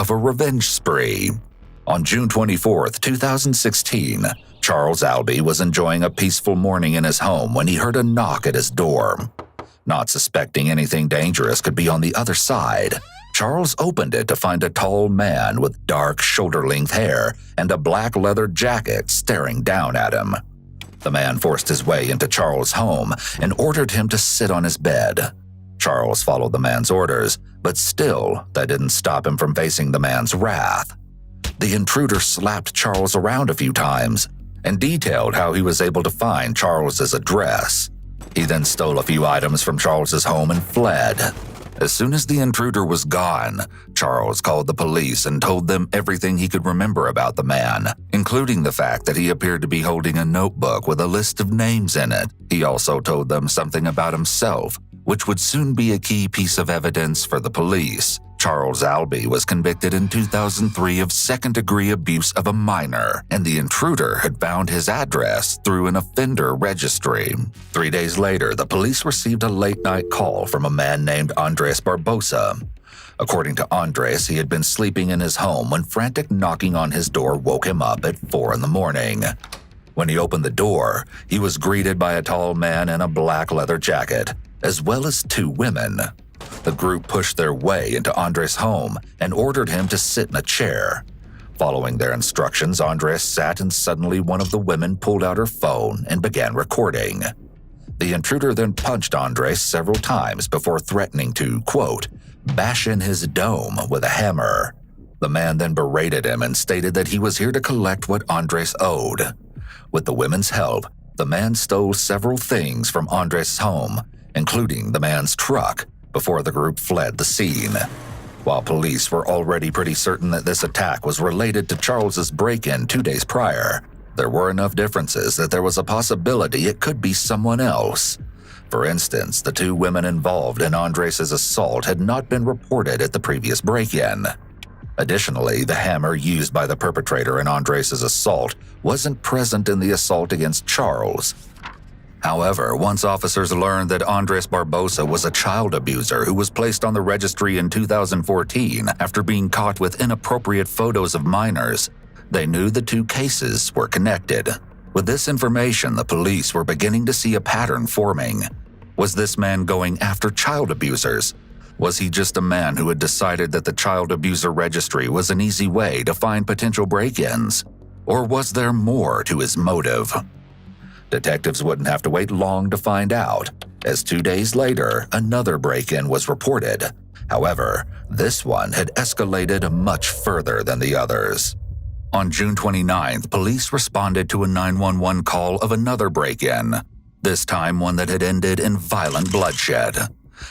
of a revenge spree. On June 24, 2016, Charles Albee was enjoying a peaceful morning in his home when he heard a knock at his door. Not suspecting anything dangerous could be on the other side, Charles opened it to find a tall man with dark shoulder-length hair and a black leather jacket staring down at him. The man forced his way into Charles' home and ordered him to sit on his bed. Charles followed the man's orders, but still, that didn't stop him from facing the man's wrath. The intruder slapped Charles around a few times and detailed how he was able to find Charles's address. He then stole a few items from Charles's home and fled. As soon as the intruder was gone, Charles called the police and told them everything he could remember about the man, including the fact that he appeared to be holding a notebook with a list of names in it. He also told them something about himself, which would soon be a key piece of evidence for the police. Charles Albee was convicted in 2003 of second-degree abuse of a minor, and the intruder had found his address through an offender registry. 3 days later, the police received a late-night call from a man named Andres Barbosa. According to Andres, he had been sleeping in his home when frantic knocking on his door woke him up at 4 a.m. When he opened the door, he was greeted by a tall man in a black leather jacket, as well as 2 women. The group pushed their way into Andres' home and ordered him to sit in a chair. Following their instructions, Andres sat and suddenly one of the women pulled out her phone and began recording. The intruder then punched Andres several times before threatening to, quote, bash in his dome with a hammer. The man then berated him and stated that he was here to collect what Andres owed. With the women's help, the man stole several things from Andres' home, including the man's truck, before the group fled the scene. While police were already pretty certain that this attack was related to Charles's break-in 2 days prior, there were enough differences that there was a possibility it could be someone else. For instance, the 2 women involved in Andres' assault had not been reported at the previous break-in. Additionally, the hammer used by the perpetrator in Andres' assault wasn't present in the assault against Charles. However, once officers learned that Andres Barbosa was a child abuser who was placed on the registry in 2014 after being caught with inappropriate photos of minors, they knew the 2 cases were connected. With this information, the police were beginning to see a pattern forming. Was this man going after child abusers? Was he just a man who had decided that the child abuser registry was an easy way to find potential break-ins? Or was there more to his motive? Detectives wouldn't have to wait long to find out, as 2 days later, another break-in was reported. However, this one had escalated much further than the others. On June 29th, police responded to a 911 call of another break-in, this time one that had ended in violent bloodshed.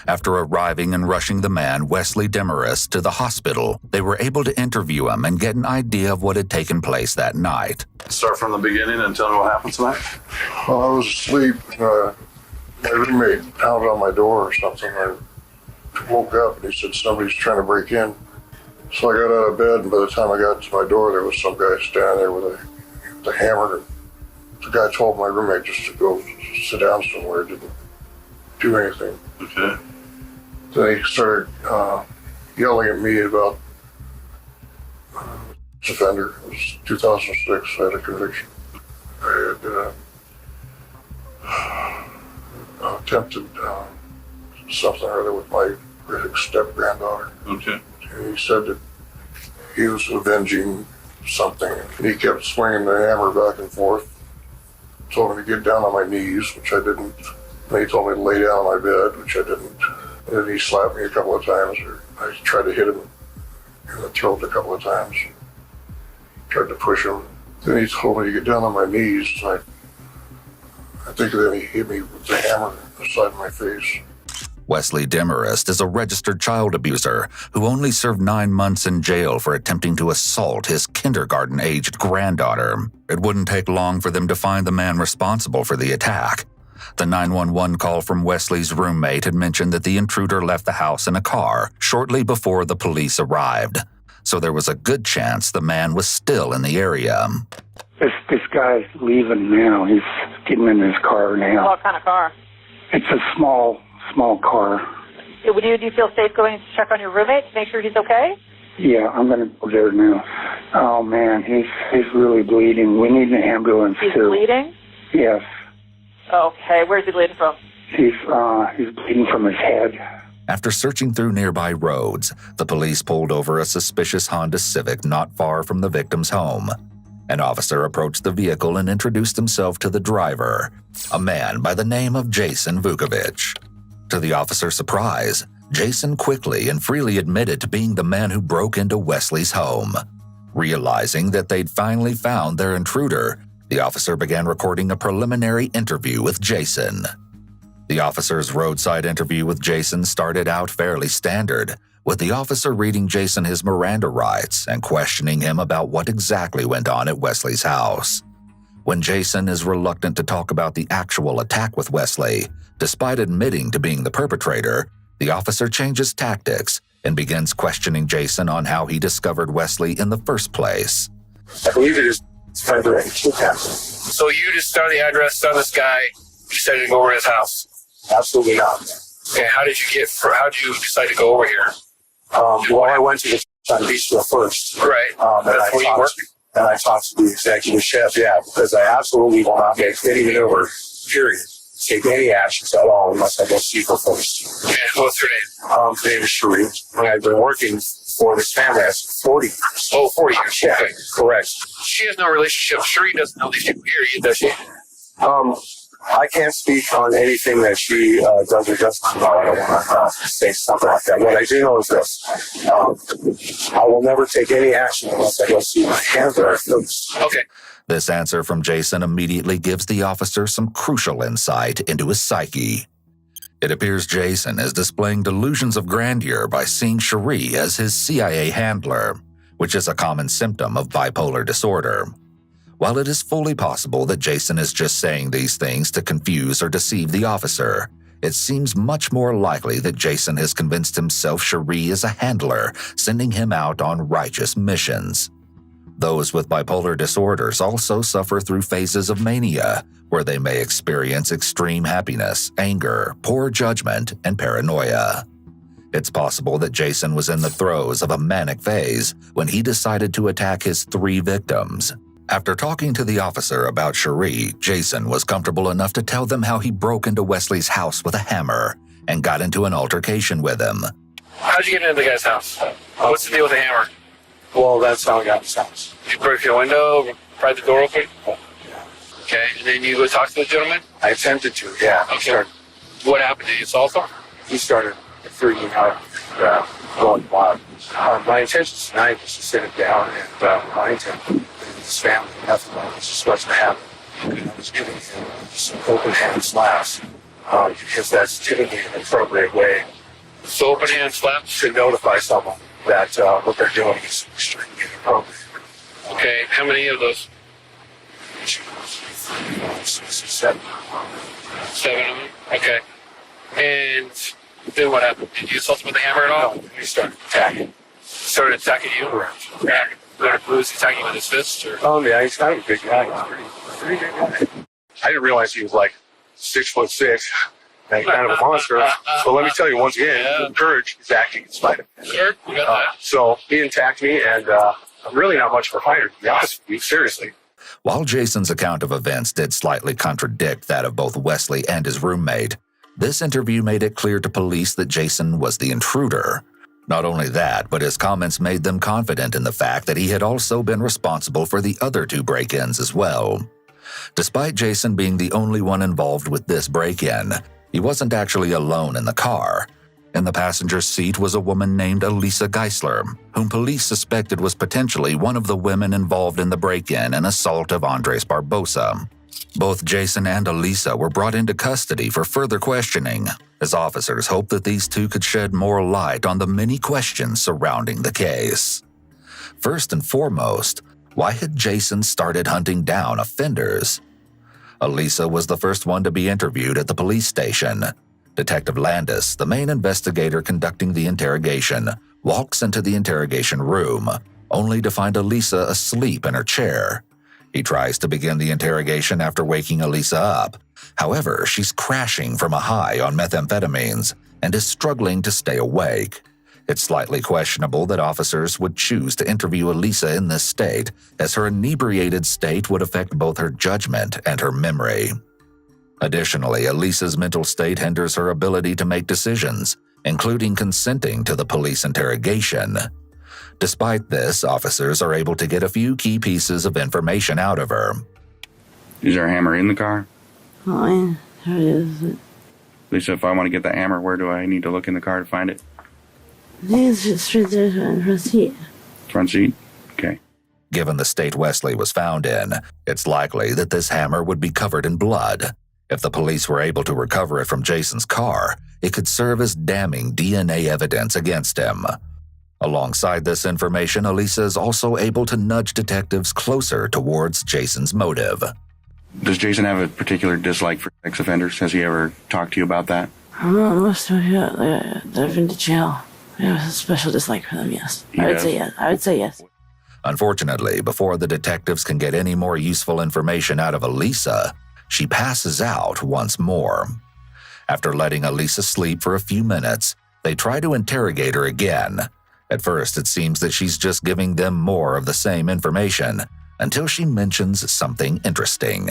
After arriving and rushing the man, Wesley Demarest, to the hospital, they were able to interview him and get an idea of what had taken place that night. Start from the beginning and tell me what happened tonight. Well, I was asleep. My roommate pounded on my door or something. I woke up and he said somebody's trying to break in. So I got out of bed, and by the time I got to my door, there was some guy standing there with a hammer. The guy told my roommate just to go sit down somewhere. Didn't do anything. Okay. Then he started yelling at me about offender. It was 2006. I had a conviction. I had attempted something or other with my step-granddaughter. Okay. And he said that he was avenging something. He kept swinging the hammer back and forth. Told me to get down on my knees, which I didn't. Then he told me to lay down on my bed, which I didn't. And then he slapped me a couple of times, or I tried to hit him in the throat a couple of times. Tried to push him. Then he told me to get down on my knees. I think then he hit me with the hammer on the side of my face. Wesley Demarest is a registered child abuser who only served 9 months in jail for attempting to assault his kindergarten-aged granddaughter. It wouldn't take long for them to find the man responsible for the attack. The 911 call from Wesley's roommate had mentioned that the intruder left the house in a car shortly before the police arrived, so there was a good chance the man was still in the area. This guy's leaving now. He's getting in his car now. What kind of car? It's a small car. Do you feel safe going to check on your roommate to make sure he's okay? Yeah, I'm going to go there now. Oh, man, he's really bleeding. We need an ambulance, He's too. bleeding? Yes. Okay, where's he bleeding from? He's bleeding from his head. After searching through nearby roads, the police pulled over a suspicious Honda Civic not far from the victim's home. An officer approached the vehicle and introduced himself to the driver, a man by the name of Jason Vukovich. To the officer's surprise, Jason quickly and freely admitted to being the man who broke into Wesley's home. Realizing that they'd finally found their intruder, the officer began recording a preliminary interview with Jason. The officer's roadside interview with Jason started out fairly standard, with the officer reading Jason his Miranda rights and questioning him about what exactly went on at Wesley's house. When Jason is reluctant to talk about the actual attack with Wesley, despite admitting to being the perpetrator, the officer changes tactics and begins questioning Jason on how he discovered Wesley in the first place. I believe it is February 2000. So you just saw the address, saw this guy, decided to go over to his house? Absolutely not. And how did you decide to go over here? Well, I went to the bistro first. Right. That's where you work? And I talked to the executive chef, because I absolutely will not make any maneuver, period. Take any actions at all unless I go see her first. And what's her name? Her name is Cherie. And I've been working for this family for 40 years. Oh, 40 years. Yeah, okay. Correct. She has no relationship. Cherie doesn't know these people here, does she? I can't speak on anything that she does or doesn't know. I don't want to say something like that. What I do know is this. I will never take any action unless I go see my handler first. Okay. This answer from Jason immediately gives the officer some crucial insight into his psyche. It appears Jason is displaying delusions of grandeur by seeing Cherie as his CIA handler, which is a common symptom of bipolar disorder. While it is fully possible that Jason is just saying these things to confuse or deceive the officer, it seems much more likely that Jason has convinced himself Cherie is a handler, sending him out on righteous missions. Those with bipolar disorders also suffer through phases of mania, where they may experience extreme happiness, anger, poor judgment, and paranoia. It's possible that Jason was in the throes of a manic phase when he decided to attack his 3 victims. After talking to the officer about Cherie, Jason was comfortable enough to tell them how he broke into Wesley's house with a hammer and got into an altercation with him. How'd you get into the guy's house? What's the deal with the hammer? Well, that's how I got his house. You broke your window, pried the door open? Yeah. Okay, and then you go talk to the gentleman? I attempted to, yeah. Okay. What happened? Did you assault him? He started freaking out, going wild. My intention tonight was to sit him down and remind him his family, nothing like this is what's going to happen. And I was giving him some open hand slaps because that's typically an appropriate way. So open hand slaps? To notify someone that what they're doing is extremely inappropriate. Okay, how many of those? 7. 7 of them? Okay. And then what happened? Did you assault him with a hammer at all? No, he started attacking. Started attacking you? Correct. Was he attacking you with his fist? Or? Oh, yeah, he's kind of a big guy. He's pretty big guy. I didn't realize he was like 6'6" and kind of a monster. So let me tell you once again, courage is acting in spite of him. Sure, we got that. So he attacked me, and I'm really not much of a fighter, to be honest with you, seriously. While Jason's account of events did slightly contradict that of both Wesley and his roommate, this interview made it clear to police that Jason was the intruder. Not only that, but his comments made them confident in the fact that he had also been responsible for the other 2 break-ins as well. Despite Jason being the only one involved with this break-in, he wasn't actually alone in the car. In the passenger seat was a woman named Elisa Geisler, whom police suspected was potentially one of the women involved in the break-in and assault of Andres Barbosa. Both Jason and Elisa were brought into custody for further questioning, as officers hoped that these 2 could shed more light on the many questions surrounding the case. First and foremost, why had Jason started hunting down offenders? Elisa was the first one to be interviewed at the police station. Detective Landis, the main investigator conducting the interrogation, walks into the interrogation room, only to find Elisa asleep in her chair. He tries to begin the interrogation after waking Elisa up. However, she's crashing from a high on methamphetamines and is struggling to stay awake. It's slightly questionable that officers would choose to interview Elisa in this state, as her inebriated state would affect both her judgment and her memory. Additionally, Elisa's mental state hinders her ability to make decisions, including consenting to the police interrogation. Despite this, officers are able to get a few key pieces of information out of her. Is there a hammer in the car? Oh, yeah, there is. Lisa, if I want to get the hammer, where do I need to look in the car to find it? I think it's just right there in the front seat. Front seat? Okay. Given the state Wesley was found in, it's likely that this hammer would be covered in blood. If the police were able to recover it from Jason's car, it could serve as damning DNA evidence against him. Alongside this information, Elisa is also able to nudge detectives closer towards Jason's motive. Does Jason have a particular dislike for sex offenders? Has he ever talked to you about that? Most of you, they've been to jail. I have a special dislike for them, yes. I would say yes. Unfortunately, before the detectives can get any more useful information out of Elisa, she passes out once more. After letting Elisa sleep for a few minutes, they try to interrogate her again. At first, it seems that she's just giving them more of the same information, until she mentions something interesting.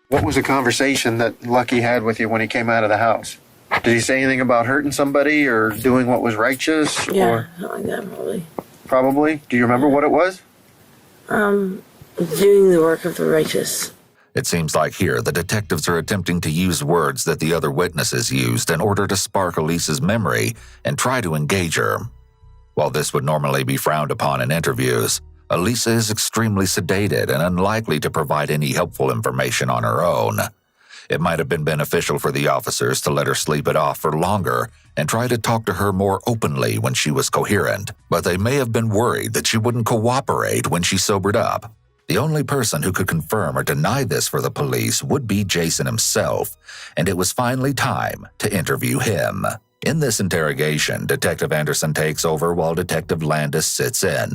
What was the conversation that Lucky had with you when he came out of the house? Did he say anything about hurting somebody or doing what was righteous? Yeah, or something like that, probably. Probably? Do you remember what it was? Doing the work of the righteous. It seems like here the detectives are attempting to use words that the other witnesses used in order to spark Elisa's memory and try to engage her. While this would normally be frowned upon in interviews, Elisa is extremely sedated and unlikely to provide any helpful information on her own. It might have been beneficial for the officers to let her sleep it off for longer and try to talk to her more openly when she was coherent, but they may have been worried that she wouldn't cooperate when she sobered up. The only person who could confirm or deny this for the police would be Jason himself, and it was finally time to interview him. In this interrogation, Detective Anderson takes over while Detective Landis sits in.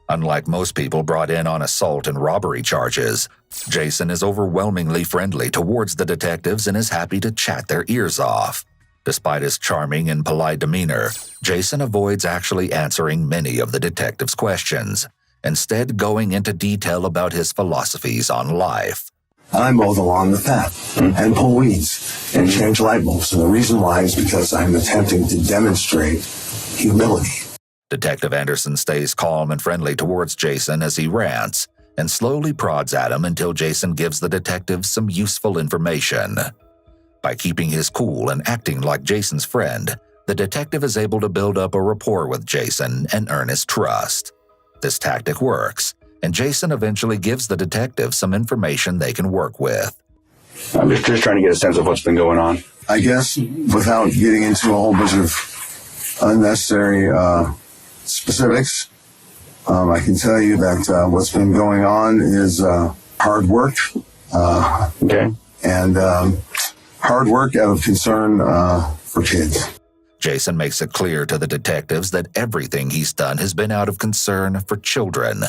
Unlike most people brought in on assault and robbery charges, Jason is overwhelmingly friendly towards the detectives and is happy to chat their ears off. Despite his charming and polite demeanor, Jason avoids actually answering many of the detectives' questions, instead going into detail about his philosophies on life. I mow the lawn with that and pull weeds and change light bulbs. And the reason why is because I'm attempting to demonstrate humility. Detective Anderson stays calm and friendly towards Jason as he rants and slowly prods at him until Jason gives the detectives some useful information. By keeping his cool and acting like Jason's friend, the detective is able to build up a rapport with Jason and earn his trust. This tactic works, and Jason eventually gives the detective some information they can work with. I'm just trying to get a sense of what's been going on. I guess without getting into a whole bunch of unnecessary specifics, I can tell you that what's been going on is hard work. Okay. And hard work out of concern for kids. Jason makes it clear to the detectives that everything he's done has been out of concern for children,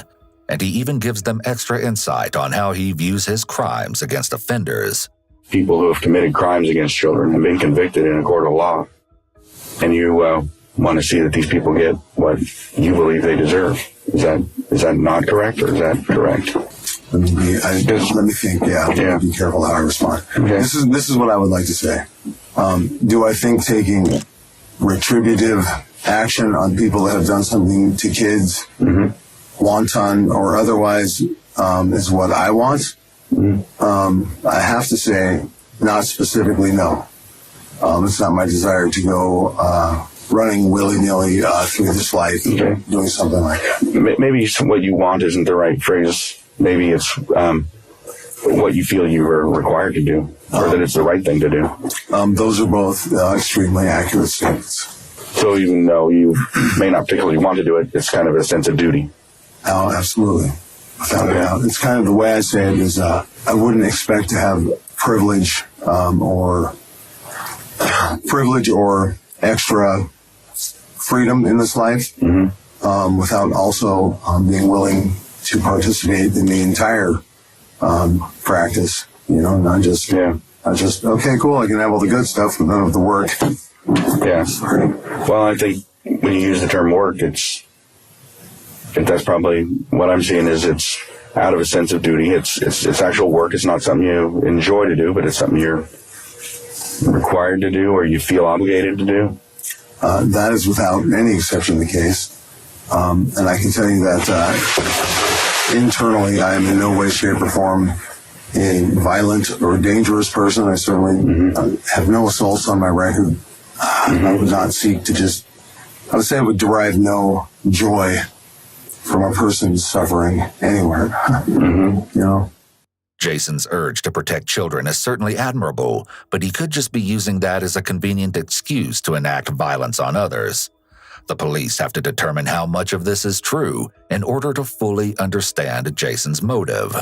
and he even gives them extra insight on how he views his crimes against offenders. People who have committed crimes against children have been convicted in a court of law, and you want to see that these people get what you believe they deserve. Is that not correct, or is that correct? Let me think. Yeah. Be careful how I respond. Okay. This is what I would like to say. Do I think taking retributive action on people that have done something to kids, wanton or otherwise, is what I want? I have to say, not specifically, no. It's not my desire to go running willy-nilly through this life, doing something like that. Maybe what you want isn't the right phrase. Maybe it's what you feel you are required to do, or that it's the right thing to do. Those are both extremely accurate statements. So even though you may not particularly want to do it, it's kind of a sense of duty. Oh, absolutely. Without a doubt. It's kind of the way I say it is I wouldn't expect to have privilege or extra freedom in this life without also being willing to participate in the entire practice. Not just okay, cool, I can have all the good stuff, but none of the work. Yeah. Well, I think when you use the term work, that's probably what I'm seeing is it's out of a sense of duty. It's actual work. It's not something you enjoy to do, but it's something you're required to do or you feel obligated to do. That is without any exception the case. And I can tell you that internally, I am in no way, shape, or form a violent or dangerous person. I certainly have no assaults on my record. I would not seek to I would say I would derive no joy from a person suffering anywhere. You know? Jason's urge to protect children is certainly admirable, but he could just be using that as a convenient excuse to enact violence on others. The police have to determine how much of this is true in order to fully understand Jason's motive.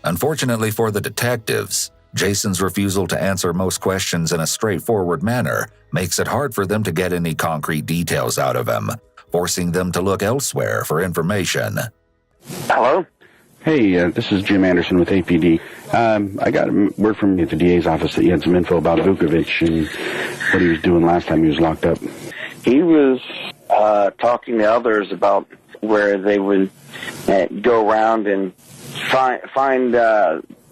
Unfortunately for the detectives, Jason's refusal to answer most questions in a straightforward manner makes it hard for them to get any concrete details out of him, forcing them to look elsewhere for information. Hello? Hey, this is Jim Anderson with APD. I got word from at the DA's office that you had some info about Vukovich and what he was doing last time he was locked up. He was talking to others about where they would go around and find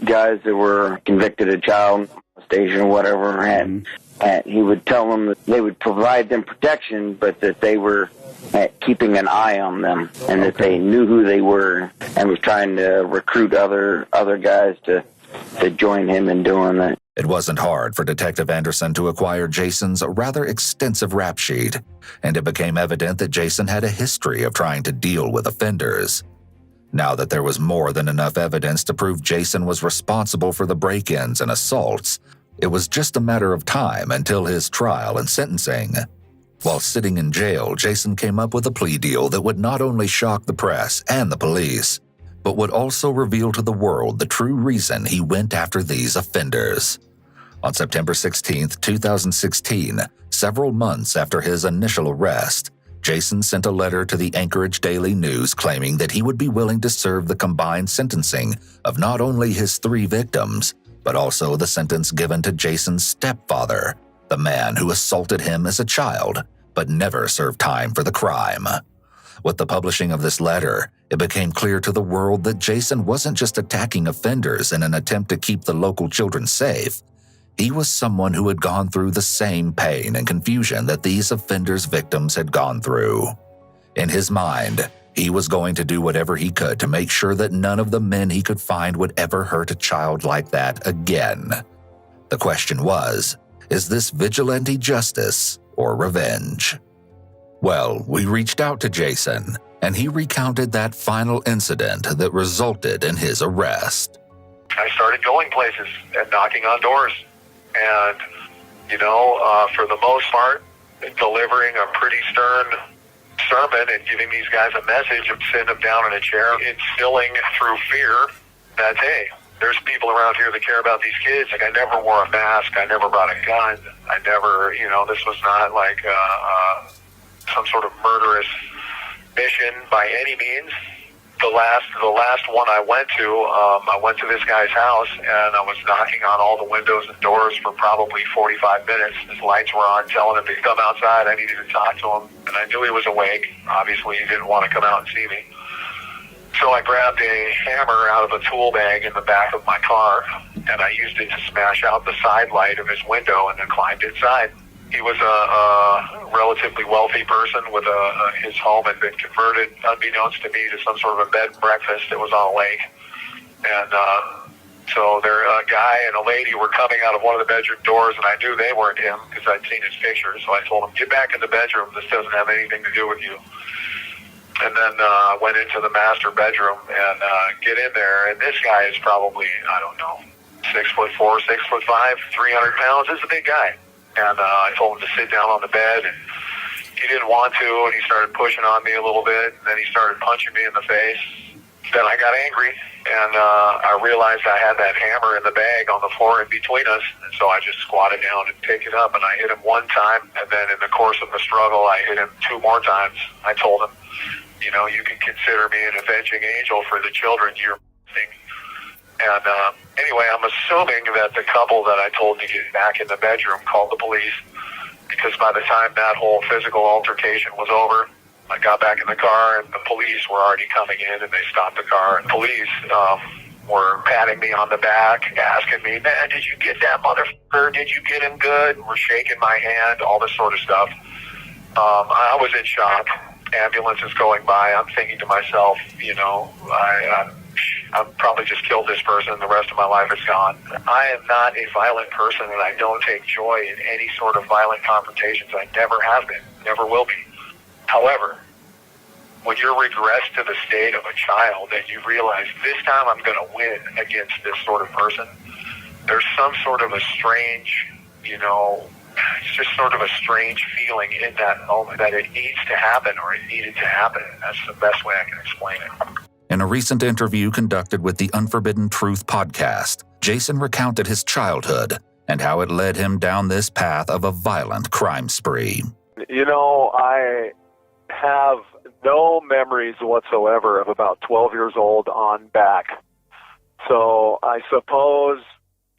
guys that were convicted of child molestation or whatever, and he would tell them that they would provide them protection, but that they were keeping an eye on them, and that they knew who they were, and was trying to recruit other guys to join him in doing that. It wasn't hard for Detective Anderson to acquire Jason's rather extensive rap sheet, and it became evident that Jason had a history of trying to deal with offenders. Now that there was more than enough evidence to prove Jason was responsible for the break-ins and assaults, it was just a matter of time until his trial and sentencing. While sitting in jail, Jason came up with a plea deal that would not only shock the press and the police, but would also reveal to the world the true reason he went after these offenders. On September 16, 2016, several months after his initial arrest, Jason sent a letter to the Anchorage Daily News claiming that he would be willing to serve the combined sentencing of not only his 3 victims, but also the sentence given to Jason's stepfather, the man who assaulted him as a child, but never served time for the crime. With the publishing of this letter, it became clear to the world that Jason wasn't just attacking offenders in an attempt to keep the local children safe. He was someone who had gone through the same pain and confusion that these offenders' victims had gone through. In his mind, he was going to do whatever he could to make sure that none of the men he could find would ever hurt a child like that again. The question was, is this vigilante justice or revenge? Well, we reached out to Jason, and he recounted that final incident that resulted in his arrest. I started going places and knocking on doors. And, for the most part, delivering a pretty stern sermon and giving these guys a message of sitting them down in a chair, instilling through fear that, hey, there's people around here that care about these kids. Like, I never wore a mask. I never brought a gun. I never, this was not like some sort of murderous mission by any means. The last one I went to this guy's house, and I was knocking on all the windows and doors for probably 45 minutes. His lights were on, telling him to come outside. I needed to talk to him, and I knew he was awake. Obviously, he didn't want to come out and see me. So I grabbed a hammer out of a tool bag in the back of my car, and I used it to smash out the side light of his window and then climbed inside. He was a relatively wealthy person with his home had been converted, unbeknownst to me, to some sort of a bed and breakfast that was on a lake. And so a guy and a lady were coming out of one of the bedroom doors, and I knew they weren't him because I'd seen his picture. So I told him, get back in the bedroom. This doesn't have anything to do with you. And then I went into the master bedroom and get in there. And this guy is probably, 6'4", 6'5", 300 pounds. This is a big guy. And I told him to sit down on the bed, and he didn't want to, and he started pushing on me a little bit, and then he started punching me in the face. Then I got angry, and I realized I had that hammer in the bag on the floor in between us, and so I just squatted down and picked it up, and I hit him one time, and then in the course of the struggle, I hit him 2 more times. I told him, you can consider me an avenging angel for the children you're missing. And anyway, I'm assuming that the couple that I told to get back in the bedroom called the police, because by the time that whole physical altercation was over, I got back in the car and the police were already coming in, and they stopped the car. And police were patting me on the back, asking me, "Man, did you get that motherfucker? Did you get him good?" And were shaking my hand, all this sort of stuff. I was in shock. Ambulance is going by. I'm thinking to myself, I'm probably just killed this person and the rest of my life is gone. I am not a violent person, and I don't take joy in any sort of violent confrontations. I never have been, never will be. However, when you're regressed to the state of a child and you realize this time I'm going to win against this sort of person, there's some sort of a strange, it's just sort of a strange feeling in that moment that it needs to happen, or it needed to happen. That's the best way I can explain it. In a recent interview conducted with the Unforbidden Truth podcast, Jason recounted his childhood and how it led him down this path of a violent crime spree. I have no memories whatsoever of about 12 years old on back. So I suppose,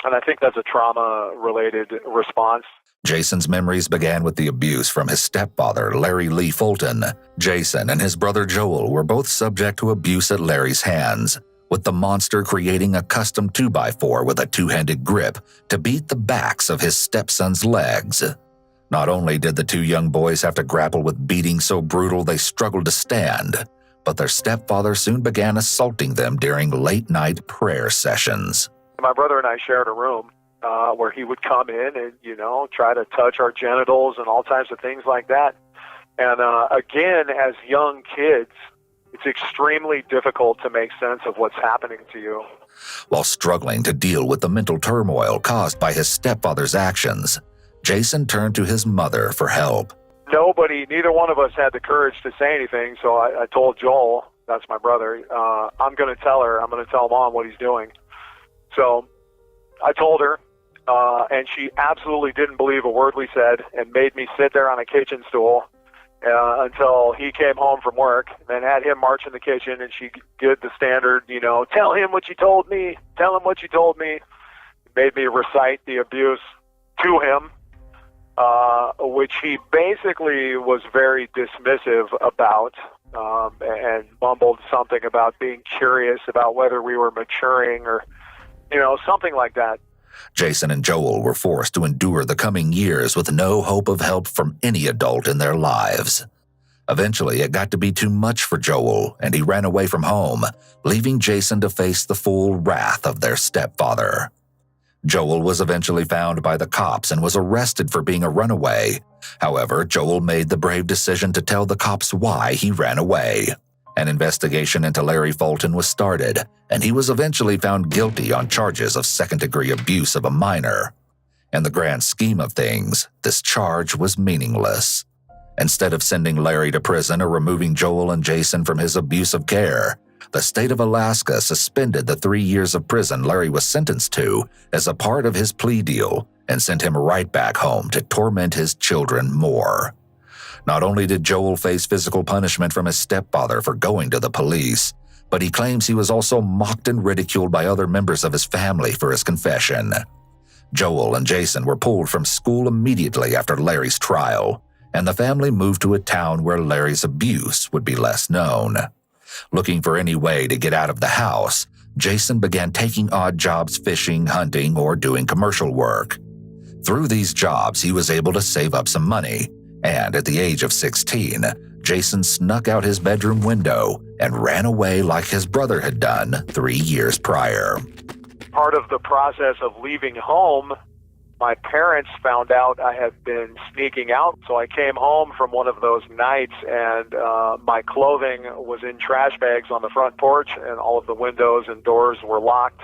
and I think that's a trauma-related response. Jason's memories began with the abuse from his stepfather, Larry Lee Fulton. Jason and his brother Joel were both subject to abuse at Larry's hands, with the monster creating a custom 2x4 with a two-handed grip to beat the backs of his stepson's legs. Not only did the two young boys have to grapple with beatings so brutal they struggled to stand, but their stepfather soon began assaulting them during late-night prayer sessions. My brother and I shared a room where he would come in and, try to touch our genitals and all types of things like that. And again, as young kids, it's extremely difficult to make sense of what's happening to you. While struggling to deal with the mental turmoil caused by his stepfather's actions, Jason turned to his mother for help. Neither one of us had the courage to say anything, so I told Joel, that's my brother, I'm going to tell Mom what he's doing. So I told her, and she absolutely didn't believe a word we said and made me sit there on a kitchen stool until he came home from work, and then had him march in the kitchen, and she did the standard, tell him what you told me, tell him what you told me. Made me recite the abuse to him, which he basically was very dismissive about, and mumbled something about being curious about whether we were maturing or, something like that. Jason and Joel were forced to endure the coming years with no hope of help from any adult in their lives. Eventually, it got to be too much for Joel, and he ran away from home, leaving Jason to face the full wrath of their stepfather. Joel was eventually found by the cops and was arrested for being a runaway. However, Joel made the brave decision to tell the cops why he ran away. An investigation into Larry Fulton was started, and he was eventually found guilty on charges of second-degree abuse of a minor. In the grand scheme of things, this charge was meaningless. Instead of sending Larry to prison or removing Joel and Jason from his abusive care, the state of Alaska suspended the 3 years of prison Larry was sentenced to as a part of his plea deal and sent him right back home to torment his children more. Not only did Joel face physical punishment from his stepfather for going to the police, but he claims he was also mocked and ridiculed by other members of his family for his confession. Joel and Jason were pulled from school immediately after Larry's trial, and the family moved to a town where Larry's abuse would be less known. Looking for any way to get out of the house, Jason began taking odd jobs fishing, hunting, or doing commercial work. Through these jobs, he was able to save up some money, and at the age of 16, Jason snuck out his bedroom window and ran away like his brother had done 3 years prior. Part of the process of leaving home, my parents found out I had been sneaking out, so I came home from one of those nights, and my clothing was in trash bags on the front porch, and all of the windows and doors were locked,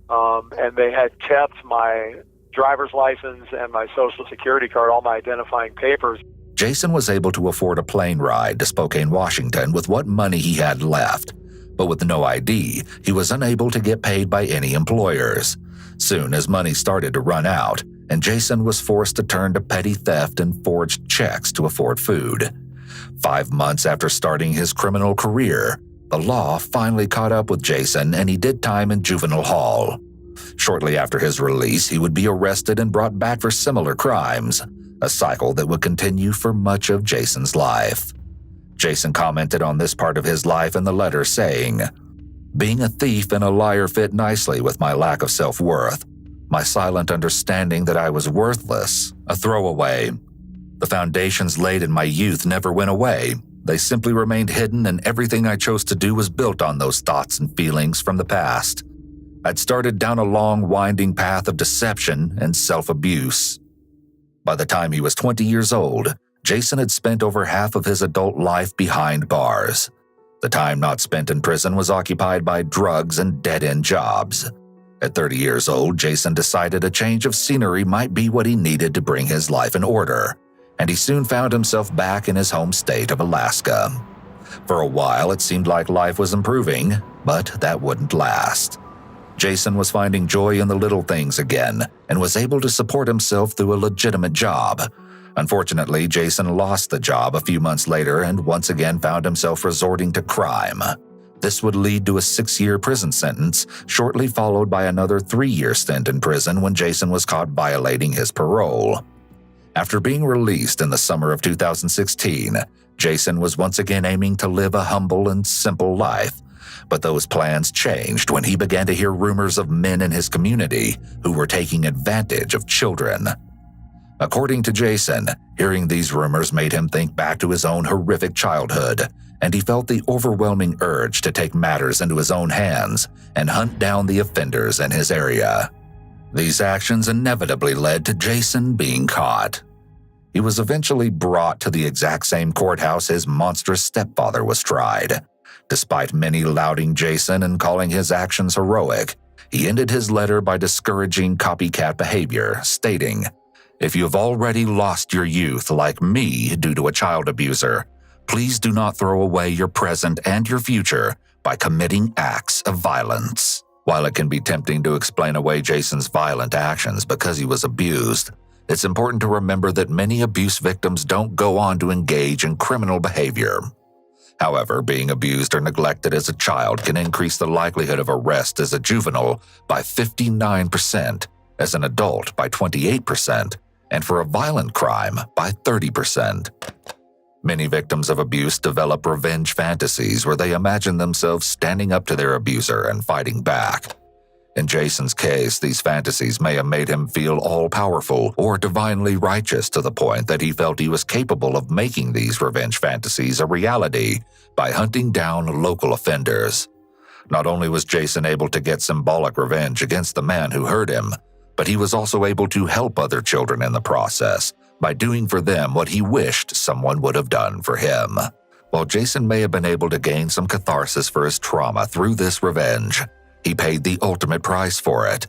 and they had kept my driver's license and my social security card, all my identifying papers. Jason was able to afford a plane ride to Spokane, Washington with what money he had left, but with no ID, he was unable to get paid by any employers. Soon his money started to run out, and Jason was forced to turn to petty theft and forged checks to afford food. 5 months after starting his criminal career, the law finally caught up with Jason and he did time in juvenile hall. Shortly after his release, he would be arrested and brought back for similar crimes. a cycle that would continue for much of Jason's life. Jason commented on this part of his life in the letter, saying, "Being a thief and a liar fit nicely with my lack of self-worth, my silent understanding that I was worthless, a throwaway. The foundations laid in my youth never went away. They simply remained hidden, and everything I chose to do was built on those thoughts and feelings from the past. I'd started down a long, winding path of deception and self-abuse." By the time he was 20 years old, Jason had spent over half of his adult life behind bars. The time not spent in prison was occupied by drugs and dead-end jobs. At 30 years old, Jason decided a change of scenery might be what he needed to bring his life in order, and he soon found himself back in his home state of Alaska. For a while, it seemed like life was improving, but that wouldn't last. Jason was finding joy in the little things again and was able to support himself through a legitimate job. Unfortunately, Jason lost the job a few months later and once again found himself resorting to crime. This would lead to a 6-year prison sentence, shortly followed by another 3-year stint in prison when Jason was caught violating his parole. After being released in the summer of 2016, Jason was once again aiming to live a humble and simple life. But those plans changed when he began to hear rumors of men in his community who were taking advantage of children. According to Jason, hearing these rumors made him think back to his own horrific childhood, and he felt the overwhelming urge to take matters into his own hands and hunt down the offenders in his area. These actions inevitably led to Jason being caught. He was eventually brought to the exact same courthouse his monstrous stepfather was tried. Despite many lauding Jason and calling his actions heroic, he ended his letter by discouraging copycat behavior, stating, "If you have already lost your youth like me due to a child abuser, please do not throw away your present and your future by committing acts of violence." While it can be tempting to explain away Jason's violent actions because he was abused, it's important to remember that many abuse victims don't go on to engage in criminal behavior. However, being abused or neglected as a child can increase the likelihood of arrest as a juvenile by 59%, as an adult by 28%, and for a violent crime by 30%. Many victims of abuse develop revenge fantasies where they imagine themselves standing up to their abuser and fighting back. In Jason's case, these fantasies may have made him feel all-powerful or divinely righteous to the point that he felt he was capable of making these revenge fantasies a reality by hunting down local offenders. Not only was Jason able to get symbolic revenge against the man who hurt him, but he was also able to help other children in the process by doing for them what he wished someone would have done for him. While Jason may have been able to gain some catharsis for his trauma through this revenge, he paid the ultimate price for it.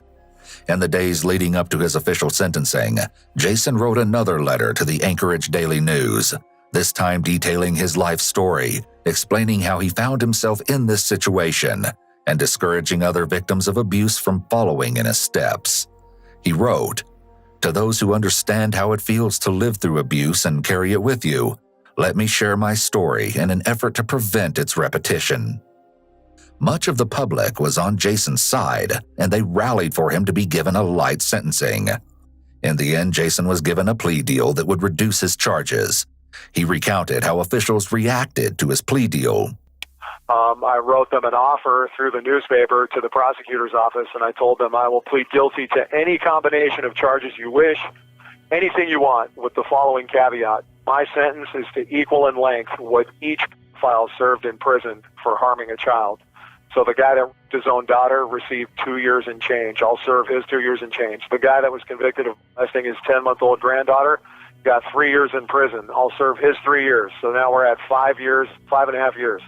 In the days leading up to his official sentencing, Jason wrote another letter to the Anchorage Daily News, this time detailing his life story, explaining how he found himself in this situation and discouraging other victims of abuse from following in his steps. He wrote, "To those who understand how it feels to live through abuse and carry it with you, let me share my story in an effort to prevent its repetition." Much of the public was on Jason's side, and they rallied for him to be given a light sentencing. In the end, Jason was given a plea deal that would reduce his charges. He recounted how officials reacted to his plea deal. I wrote them an offer through the newspaper to the prosecutor's office, and I told them I will plead guilty to any combination of charges you wish, anything you want, with the following caveat. My sentence is to equal in length what each pedophile served in prison for harming a child. So the guy that raped his own daughter received 2 years and change. I'll serve his 2 years and change. The guy that was convicted of molesting his 10-month-old granddaughter got 3 years in prison. I'll serve his 3 years. So now we're at 5 years, 5.5 years.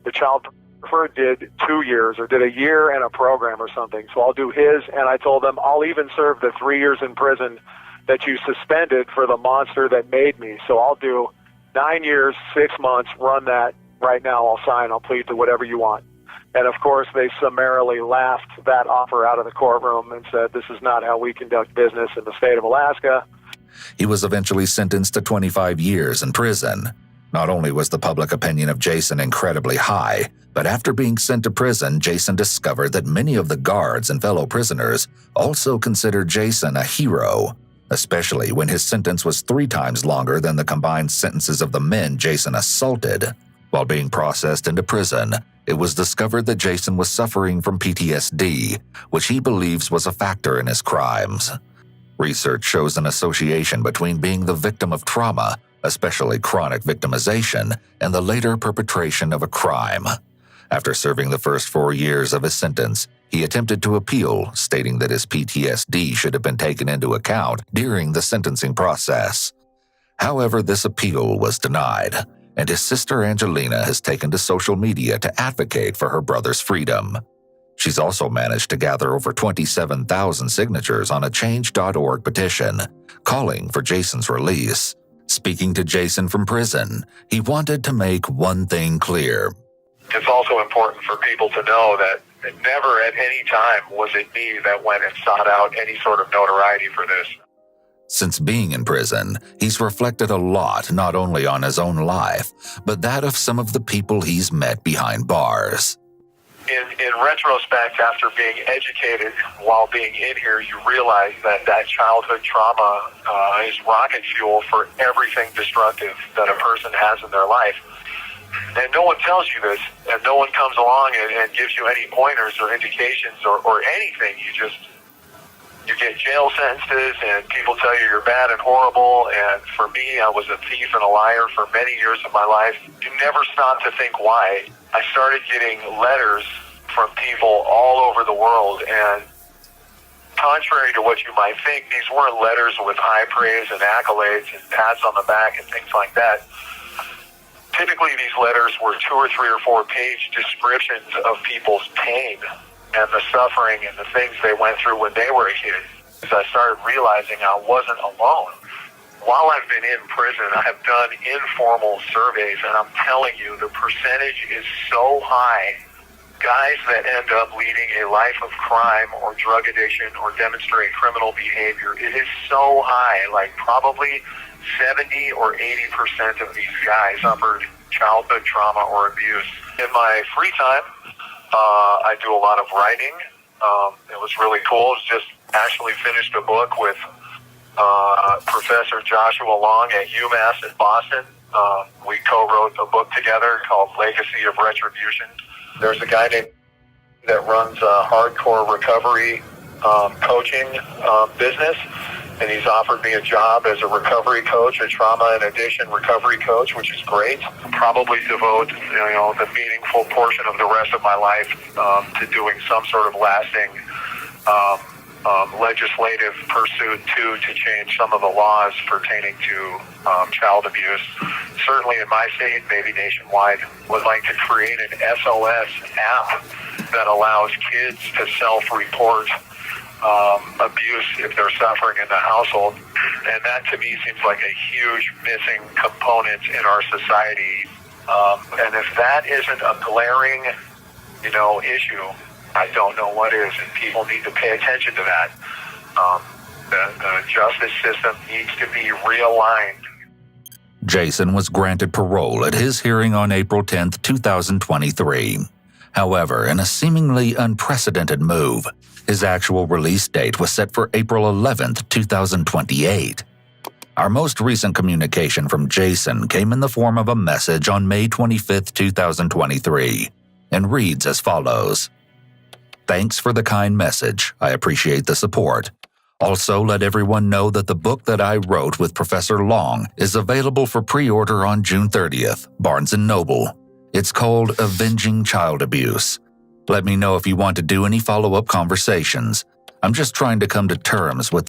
The child pornographer did 2 years or did a year and a program or something. So I'll do his, and I told them I'll even serve the 3 years in prison that you suspended for the monster that made me. So I'll do 9 years, 6 months, run that right now. I'll sign. I'll plead to whatever you want. And of course, they summarily laughed that offer out of the courtroom and said, this is not how we conduct business in the state of Alaska. He was eventually sentenced to 25 years in prison. Not only was the public opinion of Jason incredibly high, but after being sent to prison, Jason discovered that many of the guards and fellow prisoners also considered Jason a hero. especially when his sentence was 3 times longer than the combined sentences of the men Jason assaulted. While being processed into prison, it was discovered that Jason was suffering from PTSD, which he believes was a factor in his crimes. Research shows an association between being the victim of trauma, especially chronic victimization, and the later perpetration of a crime. After serving the first 4 years of his sentence, he attempted to appeal, stating that his PTSD should have been taken into account during the sentencing process. However, this appeal was denied, and his sister Angelina has taken to social media to advocate for her brother's freedom. She's also managed to gather over 27,000 signatures on a Change.org petition, calling for Jason's release. Speaking to Jason from prison, he wanted to make one thing clear. It's also important for people to know that never at any time was it me that went and sought out any sort of notoriety for this. Since being in prison, he's reflected a lot not only on his own life, but that of some of the people he's met behind bars. In retrospect, after being educated while being in here, you realize that childhood trauma is rocket fuel for everything destructive that a person has in their life. And no one tells you this, and no one comes along and gives you any pointers or indications or anything. You get jail sentences, and people tell you you're bad and horrible. And for me, I was a thief and a liar for many years of my life. You never stop to think why. I started getting letters from people all over the world, and contrary to what you might think, these weren't letters with high praise and accolades and pats on the back and things like that. Typically, these letters were 2 or 3 or 4 page descriptions of people's pain and the suffering and the things they went through when they were a kid. As I started realizing I wasn't alone. While I've been in prison, I have done informal surveys, and I'm telling you, the percentage is so high. Guys that end up leading a life of crime or drug addiction or demonstrate criminal behavior, it is so high, like probably 70 or 80% of these guys suffered childhood trauma or abuse. In my free time, I do a lot of writing. It was really cool. Just actually finished a book with Professor Joshua Long at UMass in Boston. We co-wrote a book together called Legacy of Retribution. There's a guy named that runs a hardcore recovery coaching business, and he's offered me a job as a recovery coach, a trauma and addiction recovery coach, which is great. Probably devote the meaningful portion of the rest of my life to doing some sort of lasting legislative pursuit to change some of the laws pertaining to child abuse. Certainly in my state, maybe nationwide, would like to create an SOS app that allows kids to self-report abuse if they're suffering in the household. And that to me seems like a huge missing component in our society. And if that isn't a glaring, issue, I don't know what is, and people need to pay attention to that. The justice system needs to be realigned. Jason was granted parole at his hearing on April 10, 2023. However, in a seemingly unprecedented move, his actual release date was set for April 11, 2028. Our most recent communication from Jason came in the form of a message on May 25, 2023, and reads as follows. Thanks for the kind message. I appreciate the support. Also, let everyone know that the book that I wrote with Professor Long is available for pre-order on June 30th, Barnes & Noble. It's called Avenging Child Abuse. Let me know if you want to do any follow-up conversations. I'm just trying to come to terms with